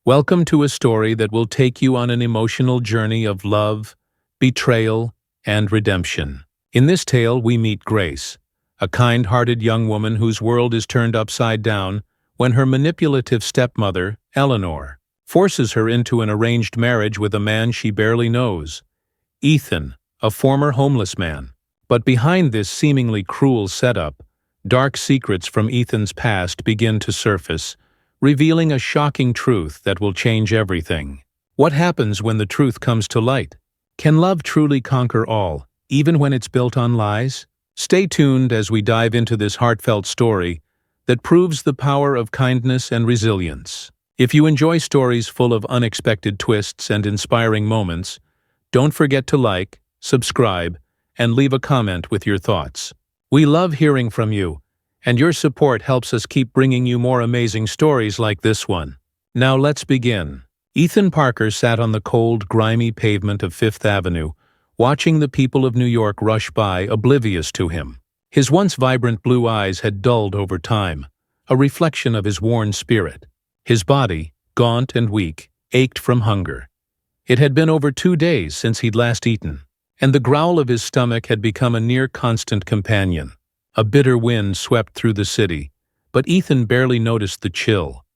Welcome to a story that will take you on an emotional journey of love, betrayal, and redemption. In this tale, we meet Grace, a kind-hearted young woman whose world is turned upside down when her manipulative stepmother, Eleanor, forces her into an arranged marriage with a man she barely knows, Ethan, a former homeless man. But behind this seemingly cruel setup, dark secrets from Ethan's past begin to surface, revealing a shocking truth that will change everything. What happens when the truth comes to light? Can love truly conquer all, even when it's built on lies? Stay tuned as we dive into this heartfelt story that proves the power of kindness and resilience. If you enjoy stories full of unexpected twists and inspiring moments, don't forget to like, subscribe, and leave a comment with your thoughts. We love hearing from you, and your support helps us keep bringing you more amazing stories like this one. Now let's begin. Ethan Parker sat on the cold, grimy pavement of Fifth Avenue, watching the people of New York rush by, oblivious to him. His once vibrant blue eyes had dulled over time, a reflection of his worn spirit. His body, gaunt and weak, ached from hunger. It had been over 2 days since he'd last eaten, and the growl of his stomach had become a near-constant companion. A bitter wind swept through the city, but Ethan barely noticed the chill.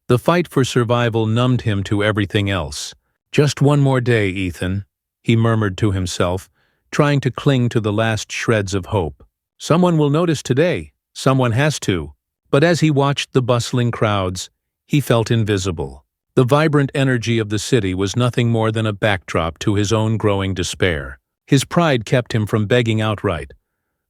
The fight for survival numbed him to everything else. "Just one more day, Ethan," he murmured to himself, trying to cling to the last shreds of hope. "Someone will notice today. Someone has to." But as he watched the bustling crowds, he felt invisible. The vibrant energy of the city was nothing more than a backdrop to his own growing despair. His pride kept him from begging outright,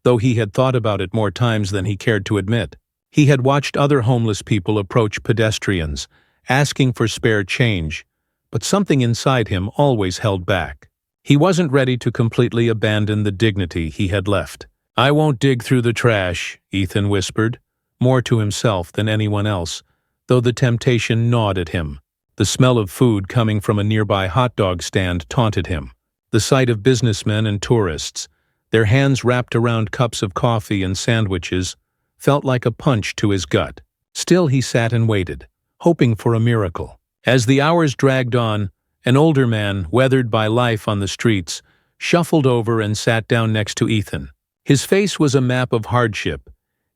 though he had thought about it more times than he cared to admit. He had watched other homeless people approach pedestrians, asking for spare change, but something inside him always held back. He wasn't ready to completely abandon the dignity he had left. "I won't dig through the trash," Ethan whispered, more to himself than anyone else, though the temptation gnawed at him. The smell of food coming from a nearby hot dog stand taunted him. The sight of businessmen and tourists, their hands wrapped around cups of coffee and sandwiches, felt like a punch to his gut. Still he sat and waited, hoping for a miracle. As the hours dragged on, an older man, weathered by life on the streets, shuffled over and sat down next to Ethan. His face was a map of hardship,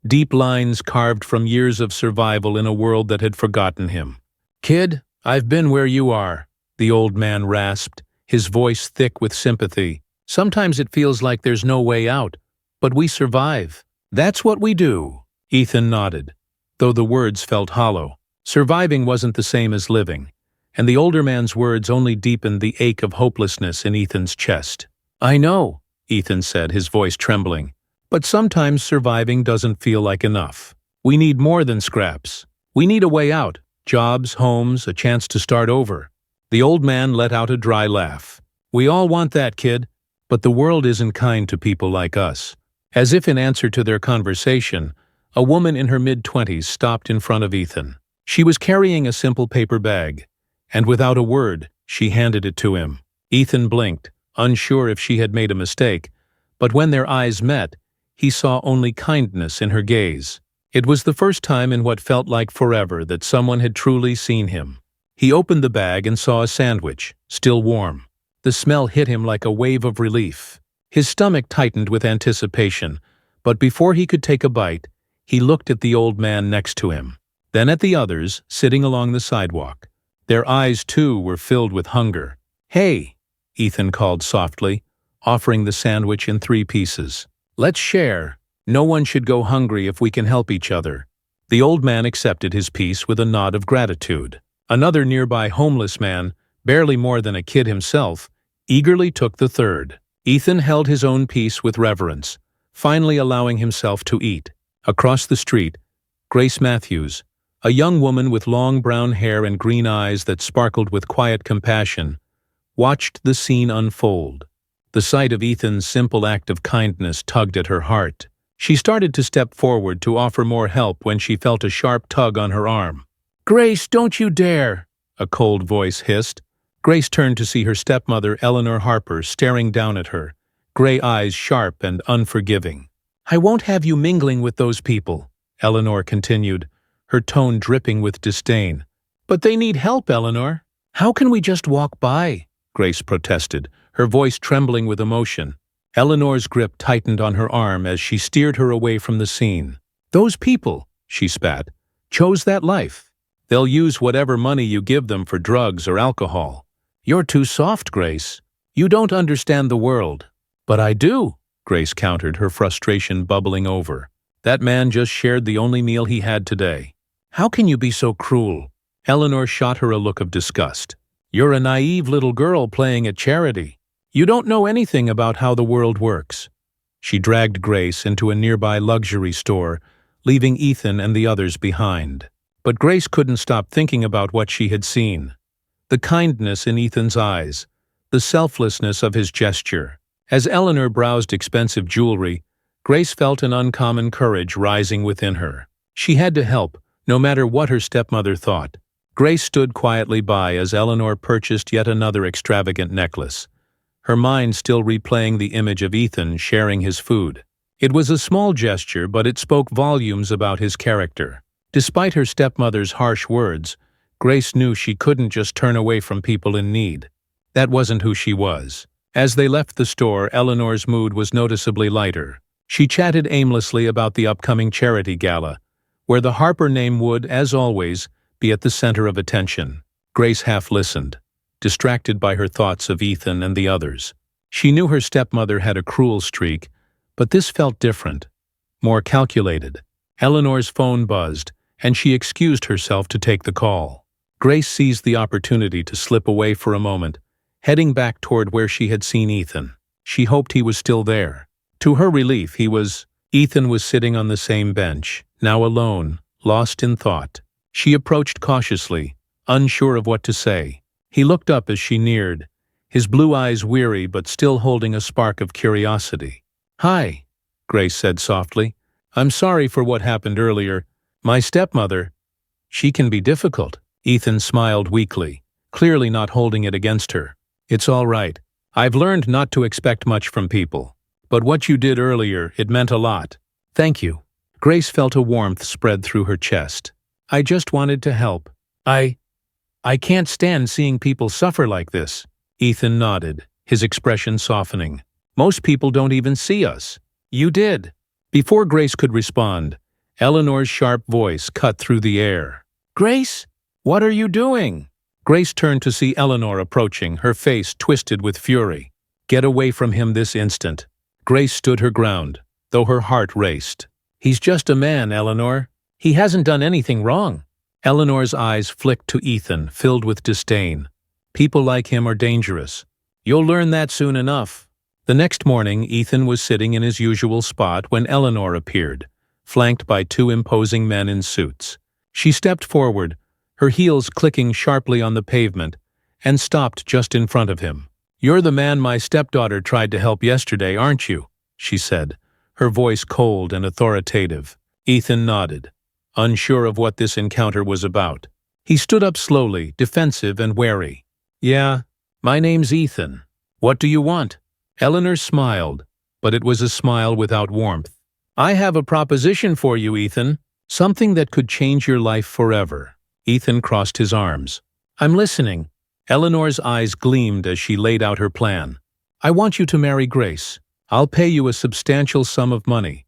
deep lines carved from years of survival in a world that had forgotten him. "Kid, I've been where you are," the old man rasped, his voice thick with sympathy. "Sometimes it feels like there's no way out, but we survive." "That's what we do," Ethan nodded, though the words felt hollow. Surviving wasn't the same as living, and the older man's words only deepened the ache of hopelessness in Ethan's chest. "I know," Ethan said, his voice trembling, "but sometimes surviving doesn't feel like enough. We need more than scraps. We need a way out, jobs, homes, a chance to start over." The old man let out a dry laugh. "We all want that, kid. But the world isn't kind to people like us." As if in answer to their conversation, a woman in her mid-20s stopped in front of Ethan. She was carrying a simple paper bag, and without a word, she handed it to him. Ethan blinked, unsure if she had made a mistake, but when their eyes met, he saw only kindness in her gaze. It was the first time in what felt like forever that someone had truly seen him. He opened the bag and saw a sandwich, still warm. The smell hit him like a wave of relief. His stomach tightened with anticipation, but before he could take a bite, he looked at the old man next to him, then at the others sitting along the sidewalk. Their eyes, too, were filled with hunger. "Hey," Ethan called softly, offering the sandwich in 3 pieces. "Let's share. No one should go hungry if we can help each other." The old man accepted his piece with a nod of gratitude. Another nearby homeless man, barely more than a kid himself, eagerly took the 3rd. Ethan held his own piece with reverence, finally allowing himself to eat. Across the street, Grace Matthews, a young woman with long brown hair and green eyes that sparkled with quiet compassion, watched the scene unfold. The sight of Ethan's simple act of kindness tugged at her heart. She started to step forward to offer more help when she felt a sharp tug on her arm. "Grace, don't you dare!" a cold voice hissed. Grace turned to see her stepmother, Eleanor Harper, staring down at her, gray eyes sharp and unforgiving. "I won't have you mingling with those people," Eleanor continued, her tone dripping with disdain. But they need help, Eleanor. How can we just walk by? Grace protested, her voice trembling with emotion. Eleanor's grip tightened on her arm as she steered her away from the scene. Those people, she spat, chose that life. They'll use whatever money you give them for drugs or alcohol. You're too soft, Grace. You don't understand the world. But I do, Grace countered, her frustration bubbling over. That man just shared the only meal he had today. How can you be so cruel? Eleanor shot her a look of disgust. You're a naive little girl playing at charity. You don't know anything about how the world works. She dragged Grace into a nearby luxury store, leaving Ethan and the others behind. But Grace couldn't stop thinking about what she had seen. The kindness in Ethan's eyes, the selflessness of his gesture. As Eleanor browsed expensive jewelry, Grace felt an uncommon courage rising within her. She had to help, no matter what her stepmother thought. Grace stood quietly by as Eleanor purchased yet another extravagant necklace, her mind still replaying the image of Ethan sharing his food. It was a small gesture, but it spoke volumes about his character. Despite her stepmother's harsh words, Grace knew she couldn't just turn away from people in need. That wasn't who she was. As they left the store, Eleanor's mood was noticeably lighter. She chatted aimlessly about the upcoming charity gala, where the Harper name would, as always, be at the center of attention. Grace half listened, distracted by her thoughts of Ethan and the others. She knew her stepmother had a cruel streak, but this felt different, more calculated. Eleanor's phone buzzed, and she excused herself to take the call. Grace seized the opportunity to slip away for a moment, heading back toward where she had seen Ethan. She hoped he was still there. To her relief, Ethan was sitting on the same bench, now alone, lost in thought. She approached cautiously, unsure of what to say. He looked up as she neared, his blue eyes weary but still holding a spark of curiosity. "Hi," Grace said softly. "I'm sorry for what happened earlier. My stepmother, she can be difficult." Ethan smiled weakly, clearly not holding it against her. "It's all right. I've learned not to expect much from people. But what you did earlier, it meant a lot. Thank you." Grace felt a warmth spread through her chest. "I just wanted to help. I can't stand seeing people suffer like this." Ethan nodded, his expression softening. "Most people don't even see us. You did." Before Grace could respond, Eleanor's sharp voice cut through the air. "Grace, what are you doing?" Grace turned to see Eleanor approaching, her face twisted with fury. "Get away from him this instant." Grace stood her ground, though her heart raced. "He's just a man, Eleanor. He hasn't done anything wrong." Eleanor's eyes flicked to Ethan, filled with disdain. "People like him are dangerous. You'll learn that soon enough." The next morning, Ethan was sitting in his usual spot when Eleanor appeared, flanked by two imposing men in suits. She stepped forward, her heels clicking sharply on the pavement, and stopped just in front of him. "You're the man my stepdaughter tried to help yesterday, aren't you?" she said, her voice cold and authoritative. Ethan nodded, unsure of what this encounter was about. He stood up slowly, defensive and wary. "Yeah, my name's Ethan. What do you want?" Eleanor smiled, but it was a smile without warmth. "I have a proposition for you, Ethan. Something that could change your life forever." Ethan crossed his arms. "I'm listening." Eleanor's eyes gleamed as she laid out her plan. "I want you to marry Grace. I'll pay you a substantial sum of money,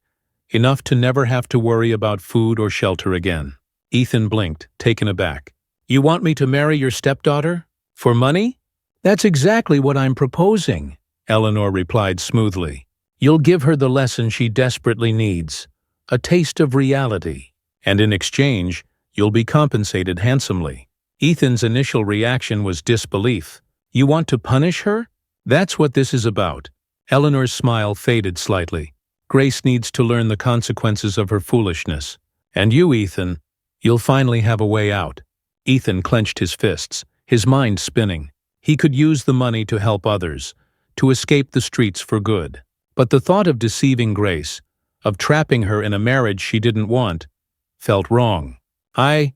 enough to never have to worry about food or shelter again." Ethan blinked, taken aback. "You want me to marry your stepdaughter? For money?" "That's exactly what I'm proposing," Eleanor replied smoothly. "You'll give her the lesson she desperately needs, a taste of reality, and in exchange, you'll be compensated handsomely." Ethan's initial reaction was disbelief. "You want to punish her? That's what this is about." Eleanor's smile faded slightly. "Grace needs to learn the consequences of her foolishness. And you, Ethan, you'll finally have a way out." Ethan clenched his fists, his mind spinning. He could use the money to help others, to escape the streets for good. But the thought of deceiving Grace, of trapping her in a marriage she didn't want, felt wrong. I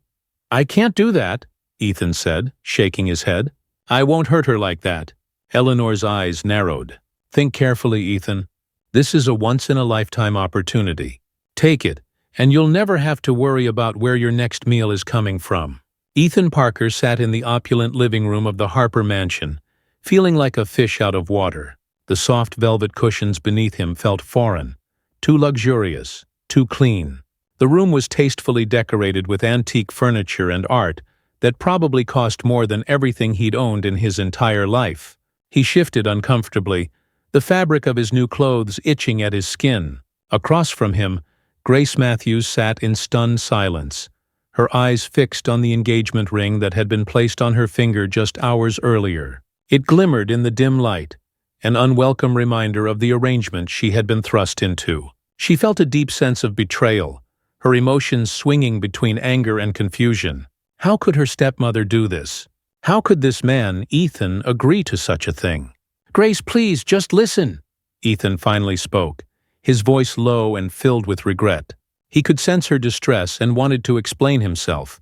can't do that," Ethan said, shaking his head. "I won't hurt her like that." Eleanor's eyes narrowed. "Think carefully, Ethan. This is a once-in-a-lifetime opportunity. Take it, and you'll never have to worry about where your next meal is coming from." Ethan Parker sat in the opulent living room of the Harper mansion, feeling like a fish out of water. The soft velvet cushions beneath him felt foreign, too luxurious, too clean. The room was tastefully decorated with antique furniture and art that probably cost more than everything he'd owned in his entire life. He shifted uncomfortably, the fabric of his new clothes itching at his skin. Across from him, Grace Matthews sat in stunned silence, her eyes fixed on the engagement ring that had been placed on her finger just hours earlier. It glimmered in the dim light, an unwelcome reminder of the arrangement she had been thrust into. She felt a deep sense of betrayal, her emotions swinging between anger and confusion. How could her stepmother do this? How could this man, Ethan, agree to such a thing? "Grace, please, just listen," Ethan finally spoke, his voice low and filled with regret. He could sense her distress and wanted to explain himself,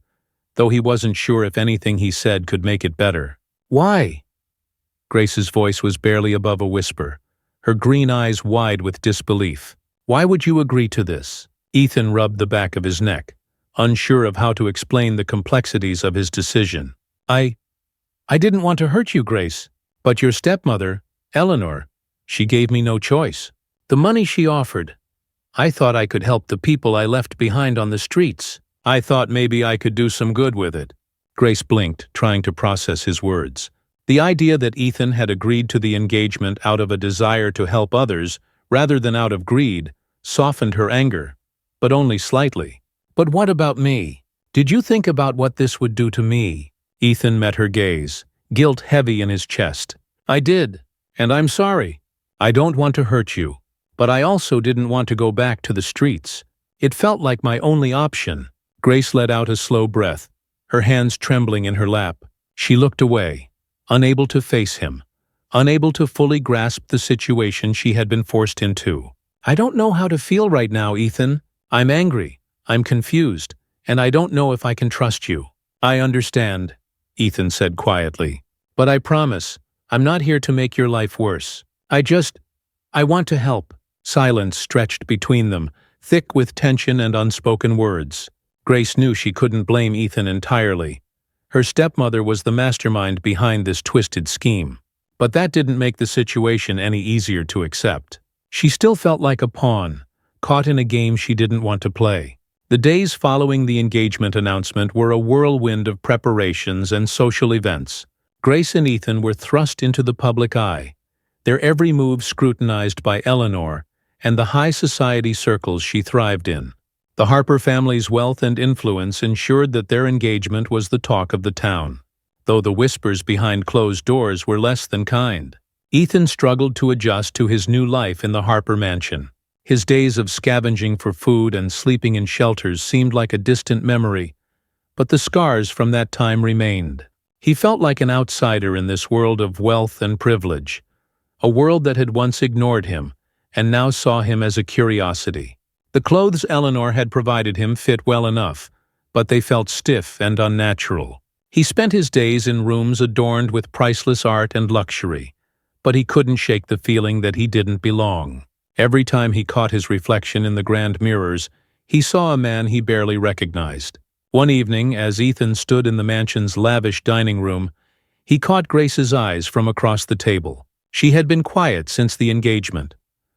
though he wasn't sure if anything he said could make it better. "Why?" Grace's voice was barely above a whisper, her green eyes wide with disbelief. "Why would you agree to this?" Ethan rubbed the back of his neck, unsure of how to explain the complexities of his decision. I didn't want to hurt you, Grace, but your stepmother, Eleanor, she gave me no choice. The money she offered, I thought I could help the people I left behind on the streets. I thought maybe I could do some good with it." Grace blinked, trying to process his words. The idea that Ethan had agreed to the engagement out of a desire to help others, rather than out of greed, softened her anger, but only slightly. "But what about me? Did you think about what this would do to me?" Ethan met her gaze, guilt heavy in his chest. "I did, and I'm sorry. I don't want to hurt you, but I also didn't want to go back to the streets. It felt like my only option." Grace let out a slow breath, her hands trembling in her lap. She looked away, unable to face him, unable to fully grasp the situation she had been forced into. "I don't know how to feel right now, Ethan. I'm angry, I'm confused, and I don't know if I can trust you." "I understand," Ethan said quietly, "but I promise, I'm not here to make your life worse. I want to help." Silence stretched between them, thick with tension and unspoken words. Grace knew she couldn't blame Ethan entirely. Her stepmother was the mastermind behind this twisted scheme. But that didn't make the situation any easier to accept. She still felt like a pawn, caught in a game she didn't want to play. The days following the engagement announcement were a whirlwind of preparations and social events. Grace and Ethan were thrust into the public eye, their every move scrutinized by Eleanor and the high society circles she thrived in. The Harper family's wealth and influence ensured that their engagement was the talk of the town, though the whispers behind closed doors were less than kind. Ethan struggled to adjust to his new life in the Harper mansion. His days of scavenging for food and sleeping in shelters seemed like a distant memory, but the scars from that time remained. He felt like an outsider in this world of wealth and privilege, a world that had once ignored him and now saw him as a curiosity. The clothes Eleanor had provided him fit well enough, but they felt stiff and unnatural. He spent his days in rooms adorned with priceless art and luxury, but he couldn't shake the feeling that he didn't belong. Every time he caught his reflection in the grand mirrors, he saw a man he barely recognized. One evening, as Ethan stood in the mansion's lavish dining room, he caught Grace's eyes from across the table. She had been quiet since the engagement,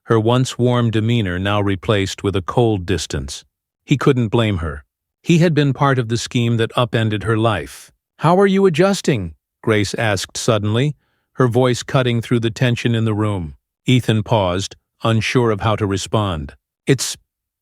her once warm demeanor now replaced with a cold distance. He couldn't blame her. He had been part of the scheme that upended her life. "How are you adjusting?" Grace asked suddenly, her voice cutting through the tension in the room. Ethan paused, unsure of how to respond. "It's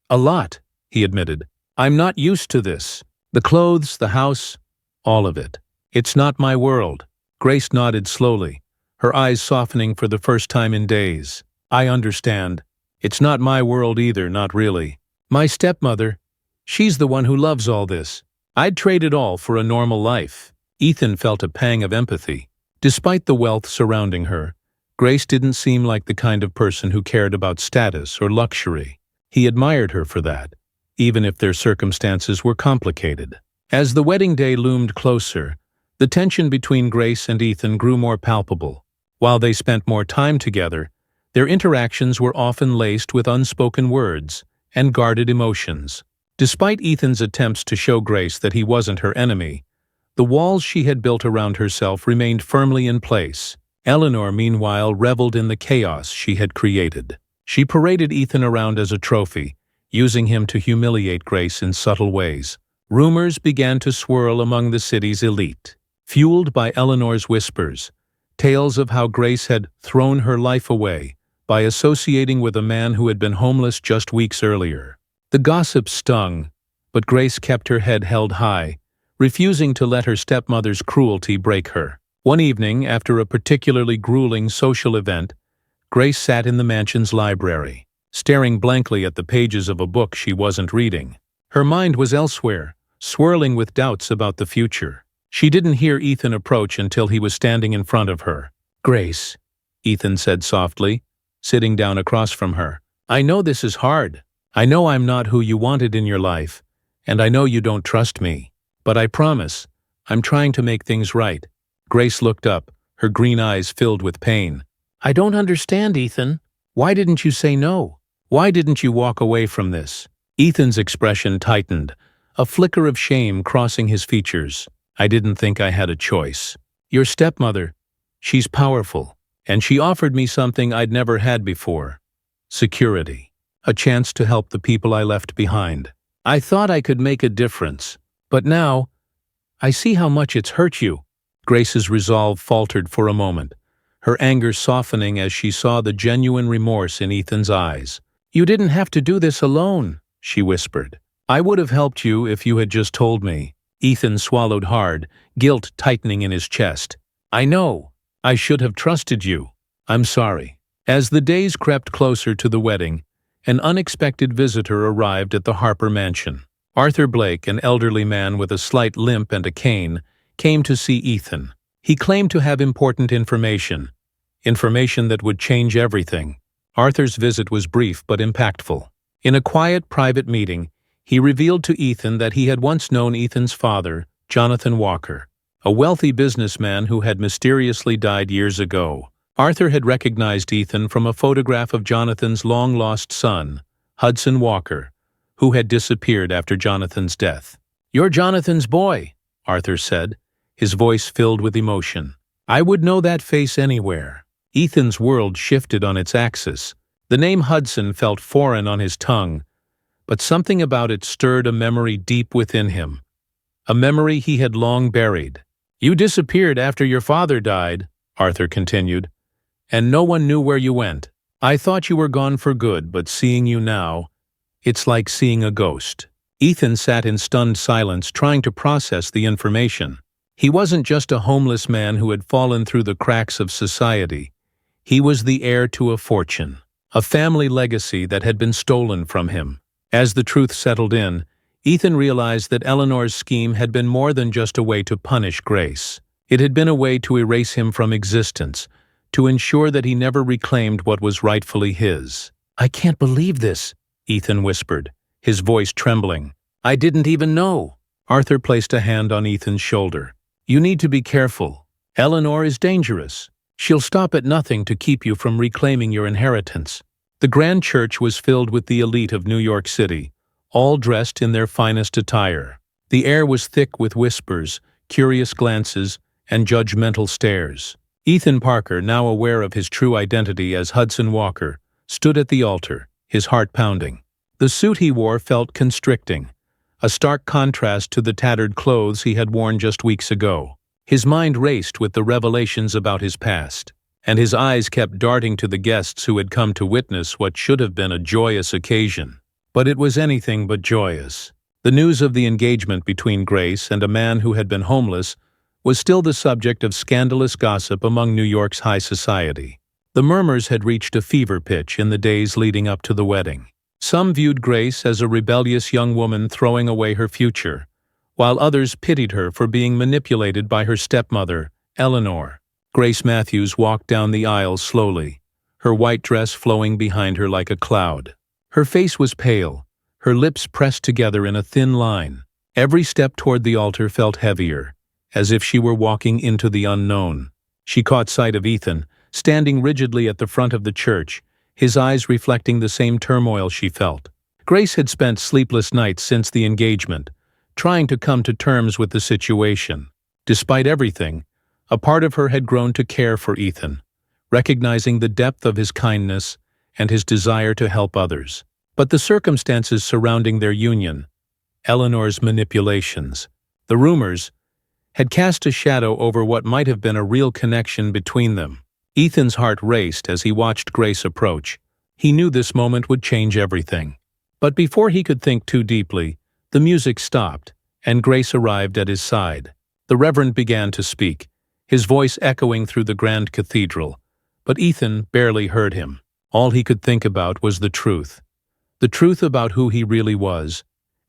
a lot," he admitted. "I'm not used to this. The clothes, the house, all of it. It's not my world." Grace nodded slowly, her eyes softening for the first time in days. "I understand. It's not my world either, not really. My stepmother, she's the one who loves all this. I'd trade it all for a normal life." Ethan felt a pang of empathy. Despite the wealth surrounding her, Grace didn't seem like the kind of person who cared about status or luxury. He admired her for that, even if their circumstances were complicated. As the wedding day loomed closer, the tension between Grace and Ethan grew more palpable. While they spent more time together, their interactions were often laced with unspoken words and guarded emotions. Despite Ethan's attempts to show Grace that he wasn't her enemy, The walls she had built around herself remained firmly in place. Eleanor, meanwhile, reveled in the chaos she had created. She paraded Ethan around as a trophy, using him to humiliate Grace in subtle ways. Rumors began to swirl among the city's elite. Fueled by Eleanor's whispers, tales of how Grace had thrown her life away by associating with a man who had been homeless just weeks earlier. The gossip stung, but Grace kept her head held high, refusing to let her stepmother's cruelty break her. One evening, after a particularly grueling social event, Grace sat in the mansion's library, staring blankly at the pages of a book she wasn't reading. Her mind was elsewhere, swirling with doubts about the future. She didn't hear Ethan approach until he was standing in front of her. "Grace," Ethan said softly, sitting down across from her. "I know this is hard. I know I'm not who you wanted in your life, and I know you don't trust me. But I promise, I'm trying to make things right." Grace looked up, her green eyes filled with pain. "I don't understand, Ethan. Why didn't you say no? Why didn't you walk away from this?" Ethan's expression tightened, a flicker of shame crossing his features. "I didn't think I had a choice. Your stepmother, she's powerful, and she offered me something I'd never had before. Security. A chance to help the people I left behind. I thought I could make a difference. But now, I see how much it's hurt you." Grace's resolve faltered for a moment, her anger softening as she saw the genuine remorse in Ethan's eyes. "You didn't have to do this alone," she whispered. "I would have helped you if you had just told me." Ethan swallowed hard, guilt tightening in his chest. "I know. I should have trusted you. I'm sorry." As the days crept closer to the wedding, an unexpected visitor arrived at the Harper mansion. Arthur Blake, an elderly man with a slight limp and a cane, came to see Ethan. He claimed to have important information that would change everything. Arthur's visit was brief but impactful. In a quiet, private meeting, he revealed to Ethan that he had once known Ethan's father, Jonathan Walker, a wealthy businessman who had mysteriously died years ago. Arthur had recognized Ethan from a photograph of Jonathan's long-lost son, Hudson Walker, who had disappeared after Jonathan's death. "You're Jonathan's boy," Arthur said, his voice filled with emotion. "I would know that face anywhere." Ethan's world shifted on its axis. The name Hudson felt foreign on his tongue, but something about it stirred a memory deep within him, a memory he had long buried. "You disappeared after your father died," Arthur continued, "and no one knew where you went. I thought you were gone for good, but seeing you now, it's like seeing a ghost." Ethan sat in stunned silence, trying to process the information. He wasn't just a homeless man who had fallen through the cracks of society. He was the heir to a fortune, a family legacy that had been stolen from him. As the truth settled in, Ethan realized that Eleanor's scheme had been more than just a way to punish Grace. It had been a way to erase him from existence, to ensure that he never reclaimed what was rightfully his. "I can't believe this," Ethan whispered, his voice trembling. "I didn't even know." Arthur placed a hand on Ethan's shoulder. "You need to be careful. Eleanor is dangerous. She'll stop at nothing to keep you from reclaiming your inheritance." The grand church was filled with the elite of New York City, all dressed in their finest attire. The air was thick with whispers, curious glances, and judgmental stares. Ethan Parker, now aware of his true identity as Hudson Walker, stood at the altar, his heart pounding. The suit he wore felt constricting, a stark contrast to the tattered clothes he had worn just weeks ago. His mind raced with the revelations about his past, and his eyes kept darting to the guests who had come to witness what should have been a joyous occasion. But it was anything but joyous. The news of the engagement between Grace and a man who had been homeless was still the subject of scandalous gossip among New York's high society. The murmurs had reached a fever pitch in the days leading up to the wedding. Some viewed Grace as a rebellious young woman throwing away her future, while others pitied her for being manipulated by her stepmother, Eleanor. Grace Matthews walked down the aisle slowly, her white dress flowing behind her like a cloud. Her face was pale, her lips pressed together in a thin line. Every step toward the altar felt heavier, as if she were walking into the unknown. She caught sight of Ethan, standing rigidly at the front of the church, his eyes reflecting the same turmoil she felt. Grace had spent sleepless nights since the engagement, trying to come to terms with the situation. Despite everything, a part of her had grown to care for Ethan, recognizing the depth of his kindness and his desire to help others. But the circumstances surrounding their union, Eleanor's manipulations, the rumors, had cast a shadow over what might have been a real connection between them. Ethan's heart raced as he watched Grace approach. He knew this moment would change everything. But before he could think too deeply, the music stopped, and Grace arrived at his side. The Reverend began to speak, his voice echoing through the grand cathedral, but Ethan barely heard him. All he could think about was the truth about who he really was,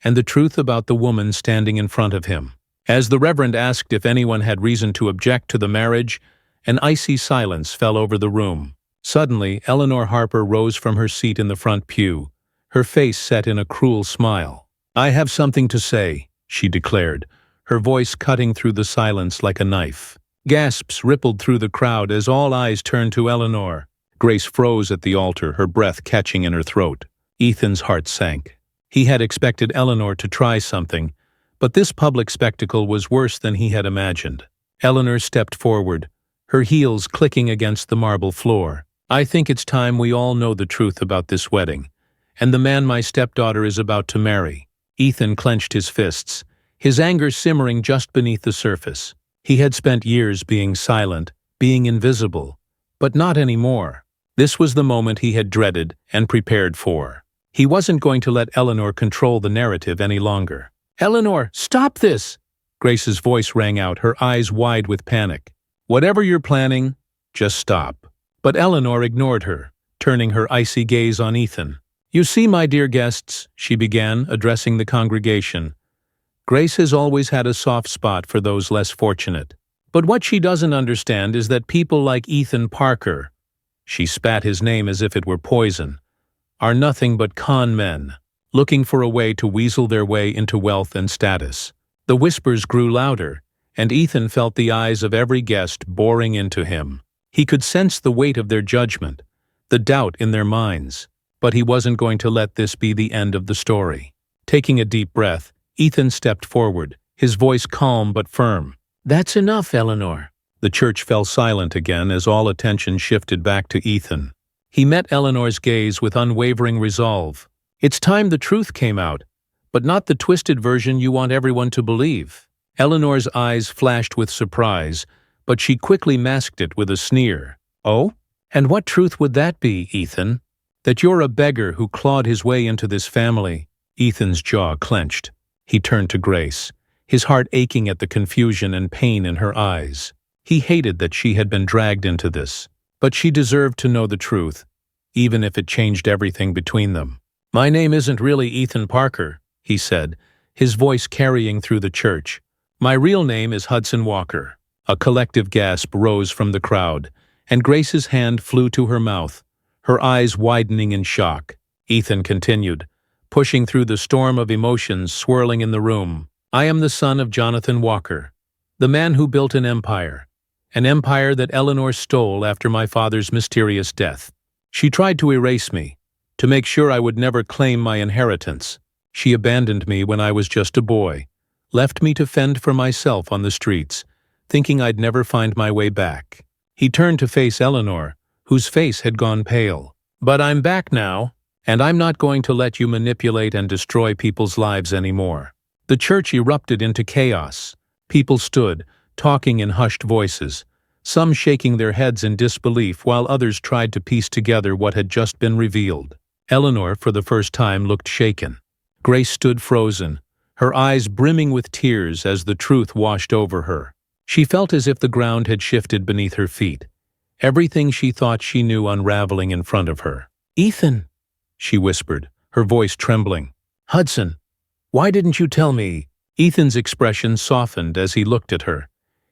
and the truth about the woman standing in front of him. As the Reverend asked if anyone had reason to object to the marriage, an icy silence fell over the room. Suddenly, Eleanor Harper rose from her seat in the front pew, her face set in a cruel smile. "I have something to say," she declared, her voice cutting through the silence like a knife. Gasps rippled through the crowd as all eyes turned to Eleanor. Grace froze at the altar, her breath catching in her throat. Ethan's heart sank. He had expected Eleanor to try something, but this public spectacle was worse than he had imagined. Eleanor stepped forward, her heels clicking against the marble floor. "I think it's time we all know the truth about this wedding, and the man my stepdaughter is about to marry." Ethan clenched his fists, his anger simmering just beneath the surface. He had spent years being silent, being invisible, but not anymore. This was the moment he had dreaded and prepared for. He wasn't going to let Eleanor control the narrative any longer. "Eleanor, stop this!" Grace's voice rang out, her eyes wide with panic. "Whatever you're planning, just stop." But Eleanor ignored her, turning her icy gaze on Ethan. "You see, my dear guests," she began, addressing the congregation, "Grace has always had a soft spot for those less fortunate. But what she doesn't understand is that people like Ethan Parker," she spat his name as if it were poison, "are nothing but con men, looking for a way to weasel their way into wealth and status." The whispers grew louder, and Ethan felt the eyes of every guest boring into him. He could sense the weight of their judgment, the doubt in their minds, but he wasn't going to let this be the end of the story. Taking a deep breath, Ethan stepped forward, his voice calm but firm. "That's enough, Eleanor." The church fell silent again as all attention shifted back to Ethan. He met Eleanor's gaze with unwavering resolve. "It's time the truth came out, but not the twisted version you want everyone to believe." Eleanor's eyes flashed with surprise, but she quickly masked it with a sneer. "Oh? And what truth would that be, Ethan? That you're a beggar who clawed his way into this family?" Ethan's jaw clenched. He turned to Grace, his heart aching at the confusion and pain in her eyes. He hated that she had been dragged into this, but she deserved to know the truth, even if it changed everything between them. "My name isn't really Ethan Parker," he said, his voice carrying through the church. "My real name is Hudson Walker." A collective gasp rose from the crowd, and Grace's hand flew to her mouth, her eyes widening in shock. Ethan continued, pushing through the storm of emotions swirling in the room. "I am the son of Jonathan Walker, the man who built an empire that Eleanor stole after my father's mysterious death. She tried to erase me, to make sure I would never claim my inheritance. She abandoned me when I was just a boy, left me to fend for myself on the streets, thinking I'd never find my way back." He turned to face Eleanor, whose face had gone pale. "But I'm back now, and I'm not going to let you manipulate and destroy people's lives anymore." The church erupted into chaos. People stood, talking in hushed voices, some shaking their heads in disbelief while others tried to piece together what had just been revealed. Eleanor, for the first time, looked shaken. Grace stood frozen, her eyes brimming with tears as the truth washed over her. She felt as if the ground had shifted beneath her feet, everything she thought she knew unraveling in front of her. "Ethan," she whispered, her voice trembling. "Hudson, why didn't you tell me?" Ethan's expression softened as he looked at her,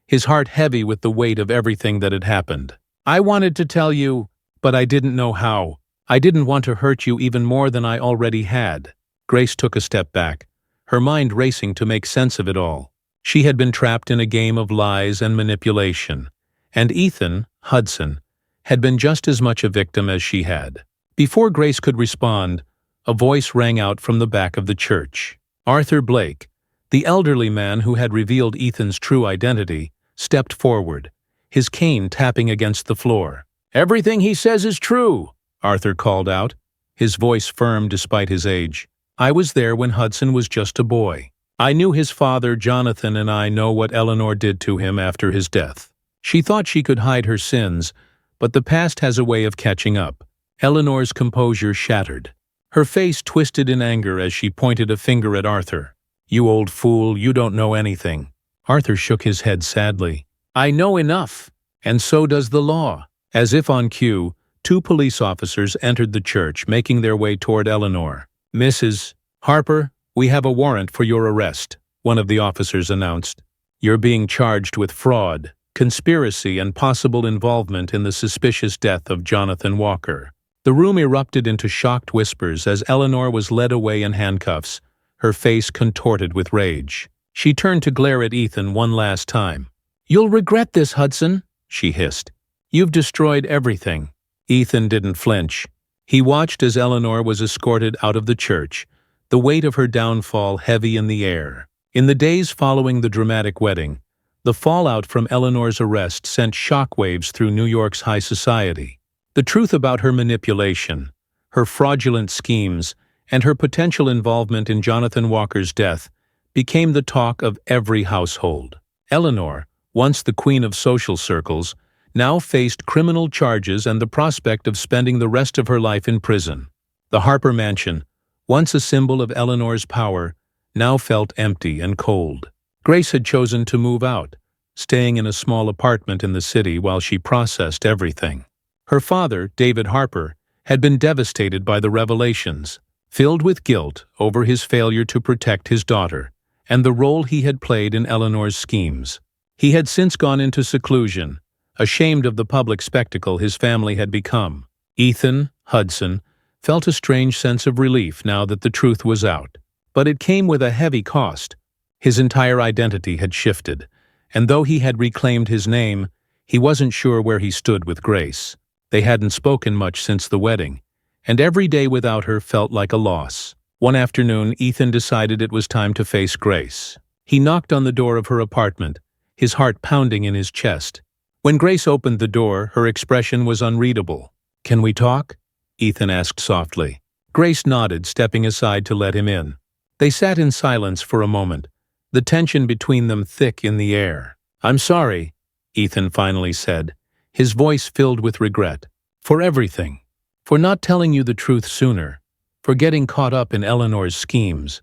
his heart heavy with the weight of everything that had happened. "I wanted to tell you, but I didn't know how. I didn't want to hurt you even more than I already had." Grace took a step back, her mind racing to make sense of it all. She had been trapped in a game of lies and manipulation, and Ethan, Hudson, had been just as much a victim as she had. Before Grace could respond, a voice rang out from the back of the church. "Arthur Blake, The elderly man who had revealed Ethan's true identity stepped forward, his cane tapping against the floor. "Everything he says is true," Arthur called out, his voice firm despite his age. "I was there when Hudson was just a boy. I knew his father, Jonathan, and I know what Eleanor did to him after his death. She thought she could hide her sins, but the past has a way of catching up." Eleanor's composure shattered. Her face twisted in anger as she pointed a finger at Arthur. "You old fool, you don't know anything." Arthur shook his head sadly. "I know enough, and so does the law." As if on cue, 2 police officers entered the church, making their way toward Eleanor. "Mrs. Harper, we have a warrant for your arrest," one of the officers announced. "You're being charged with fraud, conspiracy, and possible involvement in the suspicious death of Jonathan Walker." The room erupted into shocked whispers as Eleanor was led away in handcuffs, her face contorted with rage. She turned to glare at Ethan one last time. "You'll regret this, Hudson," she hissed. "You've destroyed everything." Ethan didn't flinch. He watched as Eleanor was escorted out of the church, the weight of her downfall heavy in the air. In the days following the dramatic wedding, the fallout from Eleanor's arrest sent shockwaves through New York's high society. The truth about her manipulation, her fraudulent schemes, and her potential involvement in Jonathan Walker's death became the talk of every household. Eleanor, once the queen of social circles, now faced criminal charges and the prospect of spending the rest of her life in prison. The Harper mansion, once a symbol of Eleanor's power, now felt empty and cold. Grace had chosen to move out, staying in a small apartment in the city while she processed everything. Her father, David Harper, had been devastated by the revelations, filled with guilt over his failure to protect his daughter and the role he had played in Eleanor's schemes. He had since gone into seclusion, ashamed of the public spectacle his family had become. Ethan, Hudson, felt a strange sense of relief now that the truth was out. But it came with a heavy cost. His entire identity had shifted, and though he had reclaimed his name, he wasn't sure where he stood with Grace. They hadn't spoken much since the wedding, and every day without her felt like a loss. One afternoon, Ethan decided it was time to face Grace. He knocked on the door of her apartment, his heart pounding in his chest. When Grace opened the door, her expression was unreadable. "Can we talk?" Ethan asked softly. Grace nodded, stepping aside to let him in. They sat in silence for a moment, the tension between them thick in the air. "I'm sorry," Ethan finally said, his voice filled with regret. "For everything. For not telling you the truth sooner. For getting caught up in Eleanor's schemes.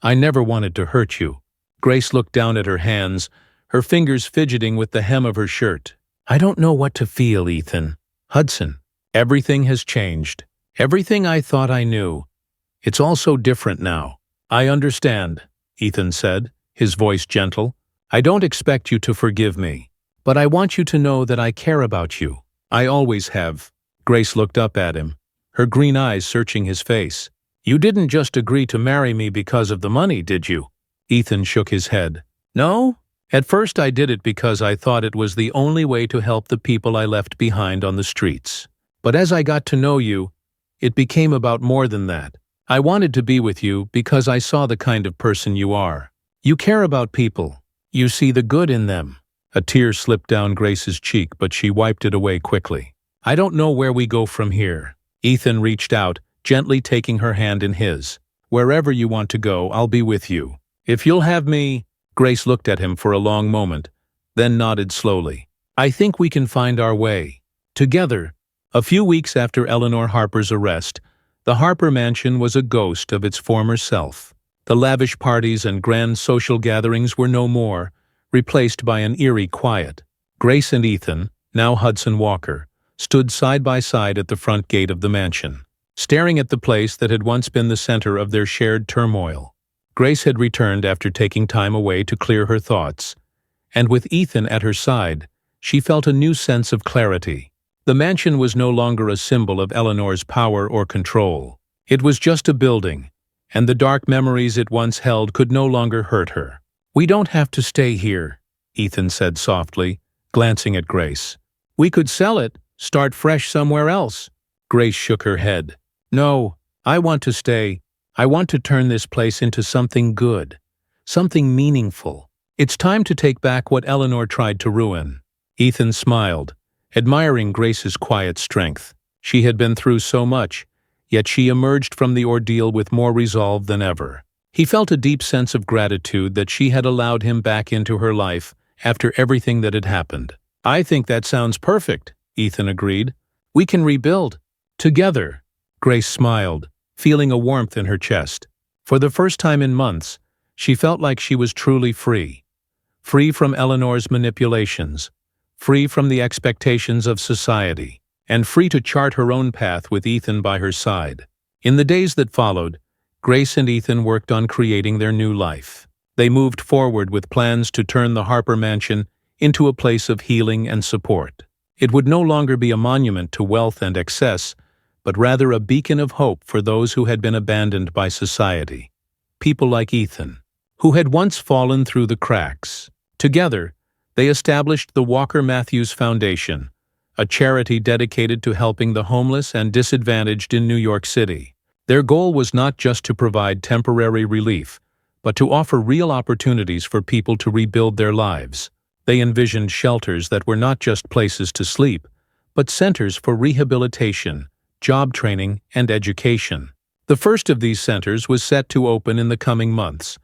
I never wanted to hurt you." Grace looked down at her hands, her fingers fidgeting with the hem of her shirt. "I don't know what to feel, Ethan. Hudson, everything has changed. Everything I thought I knew. It's all so different now." "I understand," Ethan said, his voice gentle. "I don't expect you to forgive me. But I want you to know that I care about you. I always have." Grace looked up at him, her green eyes searching his face. "You didn't just agree to marry me because of the money, did you?" Ethan shook his head. "No? At first I did it because I thought it was the only way to help the people I left behind on the streets. But as I got to know you, it became about more than that. I wanted to be with you because I saw the kind of person you are. You care about people. You see the good in them." A tear slipped down Grace's cheek, but she wiped it away quickly. "I don't know where we go from here." Ethan reached out, gently taking her hand in his. "Wherever you want to go, I'll be with you. If you'll have me—" Grace looked at him for a long moment, then nodded slowly. "I think we can find our way. Together." A few weeks after Eleanor Harper's arrest, the Harper mansion was a ghost of its former self. The lavish parties and grand social gatherings were no more, replaced by an eerie quiet. Grace and Ethan, now Hudson Walker, stood side by side at the front gate of the mansion, staring at the place that had once been the center of their shared turmoil. Grace had returned after taking time away to clear her thoughts, and with Ethan at her side, she felt a new sense of clarity. The mansion was no longer a symbol of Eleanor's power or control. It was just a building, and the dark memories it once held could no longer hurt her. "We don't have to stay here," Ethan said softly, glancing at Grace. "We could sell it, start fresh somewhere else." Grace shook her head. "No, I want to stay. I want to turn this place into something good. something meaningful. It's time to take back what Eleanor tried to ruin. Ethan smiled, admiring Grace's quiet strength. She had been through so much, yet she emerged from the ordeal with more resolve than ever. He felt a deep sense of gratitude that she had allowed him back into her life after everything that had happened. "I think that sounds perfect," Ethan agreed. "We can rebuild. Together." Grace smiled, feeling a warmth in her chest. For the first time in months, she felt like she was truly free. Free from Eleanor's manipulations, free from the expectations of society, and free to chart her own path with Ethan by her side. In the days that followed, Grace and Ethan worked on creating their new life. They moved forward with plans to turn the Harper mansion into a place of healing and support. It would no longer be a monument to wealth and excess, but rather a beacon of hope for those who had been abandoned by society. People like Ethan, who had once fallen through the cracks. Together, they established the Walker Matthews Foundation, a charity dedicated to helping the homeless and disadvantaged in New York City. Their goal was not just to provide temporary relief, but to offer real opportunities for people to rebuild their lives. They envisioned shelters that were not just places to sleep, but centers for rehabilitation, job training, and education. The first of these centers was set to open in the coming months,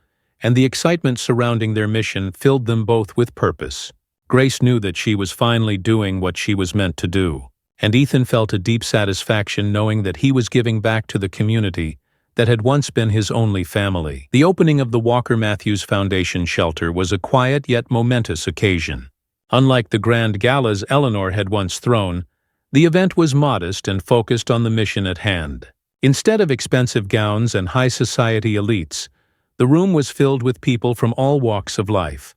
and the excitement surrounding their mission filled them both with purpose. Grace knew that she was finally doing what she was meant to do, and Ethan felt a deep satisfaction knowing that he was giving back to the community that had once been his only family. The opening of the Walker Matthews Foundation shelter was a quiet yet momentous occasion. Unlike the grand galas Eleanor had once thrown, the event was modest and focused on the mission at hand. Instead of expensive gowns and high society elites, the room was filled with people from all walks of life.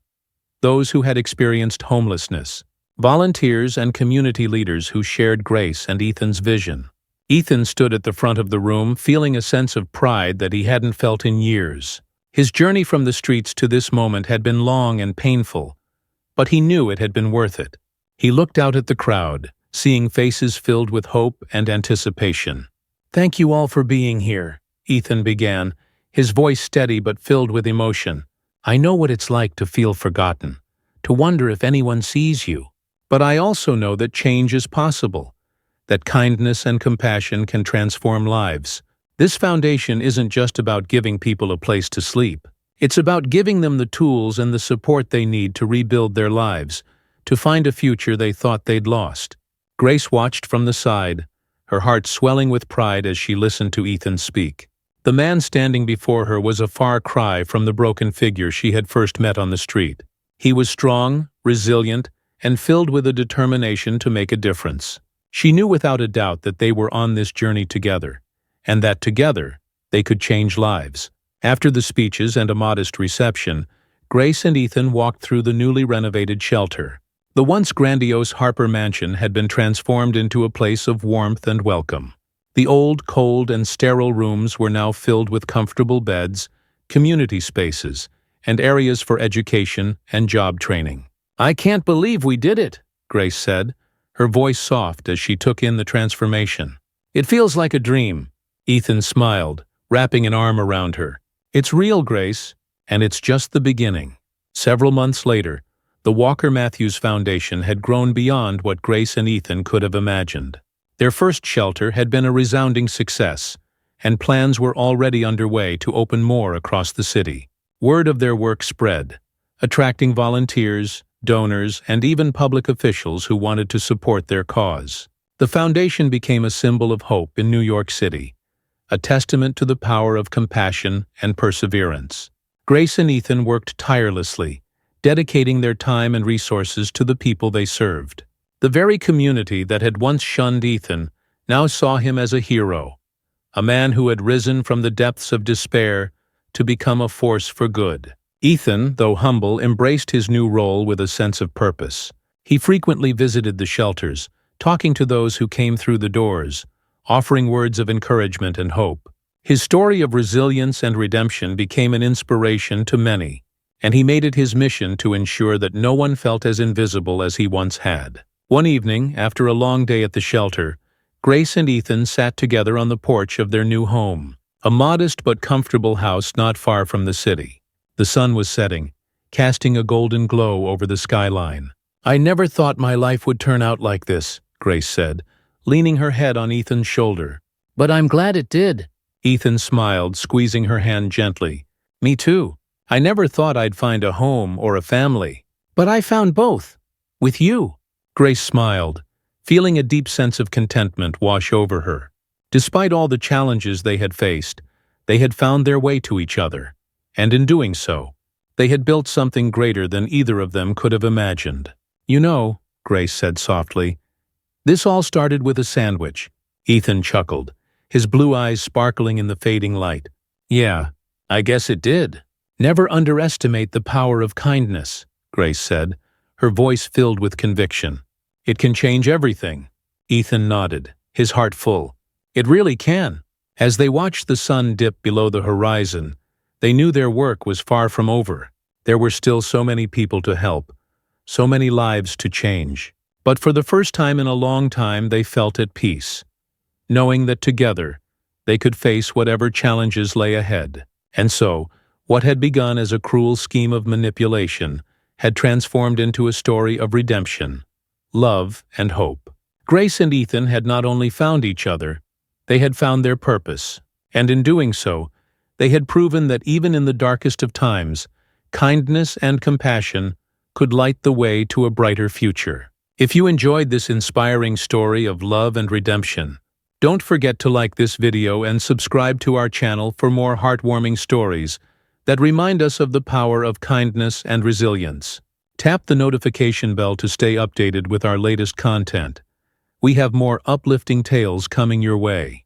Those who had experienced homelessness, volunteers and community leaders who shared Grace and Ethan's vision. Ethan stood at the front of the room, feeling a sense of pride that he hadn't felt in years. His journey from the streets to this moment had been long and painful, but he knew it had been worth it. He looked out at the crowd, seeing faces filled with hope and anticipation. "Thank you all for being here," Ethan began, his voice steady but filled with emotion. "I know what it's like to feel forgotten, to wonder if anyone sees you. But I also know that change is possible, that kindness and compassion can transform lives. This foundation isn't just about giving people a place to sleep. It's about giving them the tools and the support they need to rebuild their lives, to find a future they thought they'd lost." Grace watched from the side, her heart swelling with pride as she listened to Ethan speak. The man standing before her was a far cry from the broken figure she had first met on the street. He was strong, resilient, and filled with a determination to make a difference. She knew without a doubt that they were on this journey together, and that together they could change lives. After the speeches and a modest reception, Grace and Ethan walked through the newly renovated shelter. The once grandiose Harper mansion had been transformed into a place of warmth and welcome. The old, cold, and sterile rooms were now filled with comfortable beds, community spaces, and areas for education and job training. "I can't believe we did it," Grace said, her voice soft as she took in the transformation. "It feels like a dream." Ethan smiled, wrapping an arm around her. "It's real, Grace, and it's just the beginning." Several months later, the Walker Matthews Foundation had grown beyond what Grace and Ethan could have imagined. Their first shelter had been a resounding success, and plans were already underway to open more across the city. Word of their work spread, attracting volunteers, donors, and even public officials who wanted to support their cause. The foundation became a symbol of hope in New York City, a testament to the power of compassion and perseverance. Grace and Ethan worked tirelessly, dedicating their time and resources to the people they served. The very community that had once shunned Ethan now saw him as a hero, a man who had risen from the depths of despair to become a force for good. Ethan, though humble, embraced his new role with a sense of purpose. He frequently visited the shelters, talking to those who came through the doors, offering words of encouragement and hope. His story of resilience and redemption became an inspiration to many, and he made it his mission to ensure that no one felt as invisible as he once had. One evening, after a long day at the shelter, Grace and Ethan sat together on the porch of their new home, a modest but comfortable house not far from the city. The sun was setting, casting a golden glow over the skyline. "I never thought my life would turn out like this," Grace said, leaning her head on Ethan's shoulder. "But I'm glad it did." Ethan smiled, squeezing her hand gently. "Me too. I never thought I'd find a home or a family. But I found both. With you." Grace smiled, feeling a deep sense of contentment wash over her. Despite all the challenges they had faced, they had found their way to each other, and in doing so, they had built something greater than either of them could have imagined. "You know," Grace said softly, "this all started with a sandwich." Ethan chuckled, his blue eyes sparkling in the fading light. "Yeah, I guess it did." "Never underestimate the power of kindness," Grace said, her voice filled with conviction. "It can change everything." Ethan nodded, his heart full. "It really can." As they watched the sun dip below the horizon, they knew their work was far from over. There were still so many people to help, so many lives to change. But for the first time in a long time they felt at peace, knowing that together they could face whatever challenges lay ahead. And so, what had begun as a cruel scheme of manipulation had transformed into a story of redemption, love, and hope. Grace and Ethan had not only found each other, they had found their purpose, and in doing so, they had proven that even in the darkest of times, kindness and compassion could light the way to a brighter future. If you enjoyed this inspiring story of love and redemption, don't forget to like this video and subscribe to our channel for more heartwarming stories that remind us of the power of kindness and resilience. Tap the notification bell to stay updated with our latest content. We have more uplifting tales coming your way.